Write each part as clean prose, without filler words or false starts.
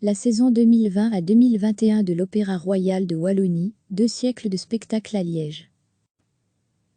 La saison 2020 à 2021 de l'Opéra Royal de Wallonie, 2 siècles de spectacle à Liège.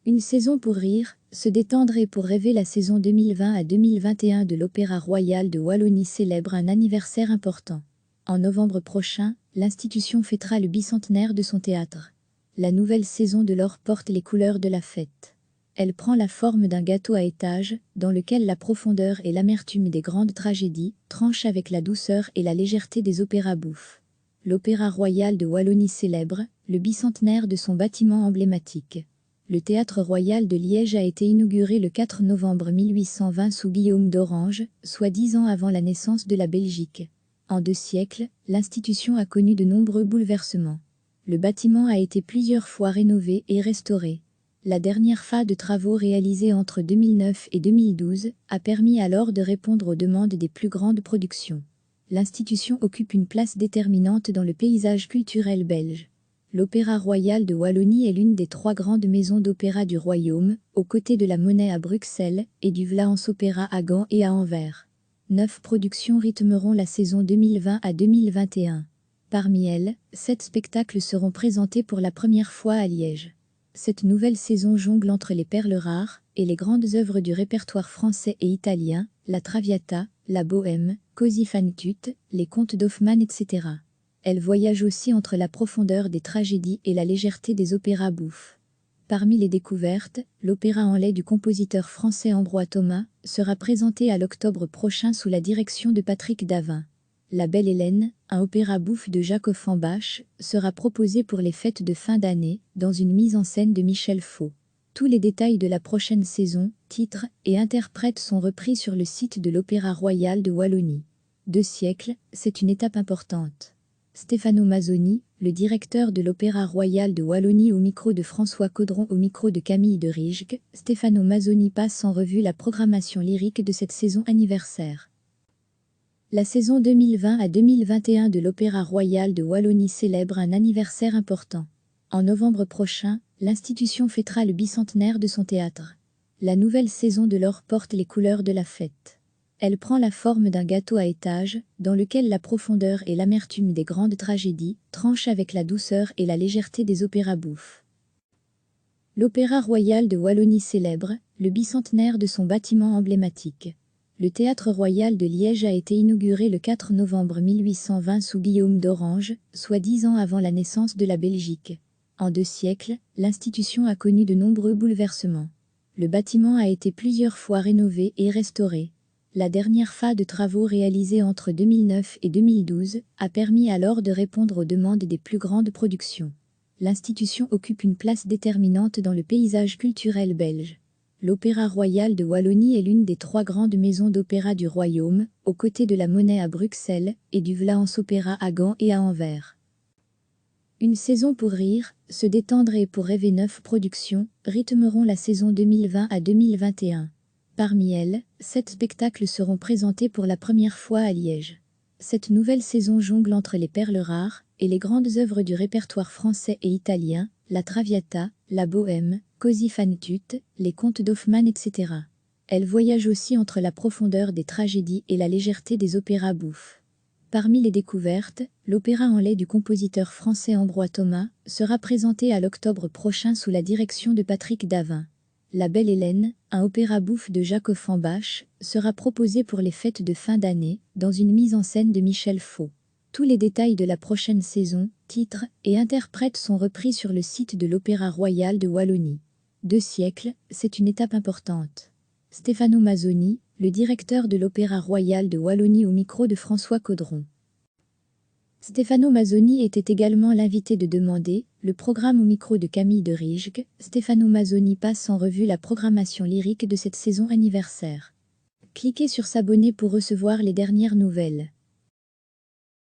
Une saison pour rire, se détendre et pour rêver. La saison 2020 à 2021 de l'Opéra Royal de Wallonie célèbre un anniversaire important. En novembre prochain, l'institution fêtera le bicentenaire de son théâtre. La nouvelle saison de l'or porte les couleurs de la fête. Elle prend la forme d'un gâteau à étages, dans lequel la profondeur et l'amertume des grandes tragédies tranchent avec la douceur et la légèreté des opéras bouffes. L'Opéra Royal de Wallonie célèbre le bicentenaire de son bâtiment emblématique. Le Théâtre Royal de Liège a été inauguré le 4 novembre 1820 sous Guillaume d'Orange, soit 10 ans avant la naissance de la Belgique. En 2 siècles, l'institution a connu de nombreux bouleversements. Le bâtiment a été plusieurs fois rénové et restauré. La dernière phase de travaux réalisés entre 2009 et 2012 a permis alors de répondre aux demandes des plus grandes productions. L'institution occupe une place déterminante dans le paysage culturel belge. L'Opéra Royal de Wallonie est l'une des 3 grandes maisons d'opéra du royaume, aux côtés de la Monnaie à Bruxelles et du Vlaams Opéra à Gand et à Anvers. 9 productions rythmeront la saison 2020 à 2021. Parmi elles, 7 spectacles seront présentés pour la première fois à Liège. Cette nouvelle saison jongle entre les perles rares et les grandes œuvres du répertoire français et italien, la Traviata, la Bohème, Così fan tutte, les contes d'Hoffmann, etc. Elle voyage aussi entre la profondeur des tragédies et la légèreté des opéras bouffes. Parmi les découvertes, l'opéra en lait du compositeur français Ambroise Thomas sera présenté à l'octobre prochain sous la direction de Patrick Davin. La Belle Hélène, un opéra bouffe de Jacques Offenbach, sera proposé pour les fêtes de fin d'année, dans une mise en scène de Michel Faux. Tous les détails de la prochaine saison, titres et interprètes sont repris sur le site de l'Opéra Royal de Wallonie. 2 siècles, c'est une étape importante. Stefano Mazzoni, le directeur de l'Opéra Royal de Wallonie au micro de François Caudron au micro de Camille de Rijke, Stefano Mazzoni passe en revue la programmation lyrique de cette saison anniversaire. La saison 2020 à 2021 de l'Opéra Royal de Wallonie célèbre un anniversaire important. En novembre prochain, l'institution fêtera le bicentenaire de son théâtre. La nouvelle saison de l'or porte les couleurs de la fête. Elle prend la forme d'un gâteau à étages, dans lequel la profondeur et l'amertume des grandes tragédies tranchent avec la douceur et la légèreté des opéras bouffes. L'Opéra Royal de Wallonie célèbre le bicentenaire de son bâtiment emblématique. Le Théâtre Royal de Liège a été inauguré le 4 novembre 1820 sous Guillaume d'Orange, soit 10 ans avant la naissance de la Belgique. En 2 siècles, l'institution a connu de nombreux bouleversements. Le bâtiment a été plusieurs fois rénové et restauré. La dernière phase de travaux réalisés entre 2009 et 2012 a permis alors de répondre aux demandes des plus grandes productions. L'institution occupe une place déterminante dans le paysage culturel belge. L'Opéra Royal de Wallonie est l'une des 3 grandes maisons d'opéra du royaume, aux côtés de la Monnaie à Bruxelles et du Vlaams Opéra à Gand et à Anvers. Une saison pour rire, se détendre et pour rêver. 9 productions rythmeront la saison 2020 à 2021. Parmi elles, 7 spectacles seront présentés pour la première fois à Liège. Cette nouvelle saison jongle entre les perles rares et les grandes œuvres du répertoire français et italien, la Traviata, la Bohème, Così fan tutte, les contes d'Hoffmann, etc. Elle voyage aussi entre la profondeur des tragédies et la légèreté des opéras bouffes. Parmi les découvertes, l'opéra en lait du compositeur français Ambroise Thomas sera présenté à l'octobre prochain sous la direction de Patrick Davin. La Belle Hélène, un opéra bouffe de Jacques Offenbach, sera proposé pour les fêtes de fin d'année, dans une mise en scène de Michel Faux. Tous les détails de la prochaine saison, titres et interprètes sont repris sur le site de l'Opéra Royal de Wallonie. 2 siècles, c'est une étape importante. Stefano Mazzoni, le directeur de l'Opéra Royal de Wallonie au micro de François Caudron. Stefano Mazzoni était également l'invité de Demander, le programme au micro de Camille de Rijke. Stefano Mazzoni passe en revue la programmation lyrique de cette saison anniversaire. Cliquez sur s'abonner pour recevoir les dernières nouvelles.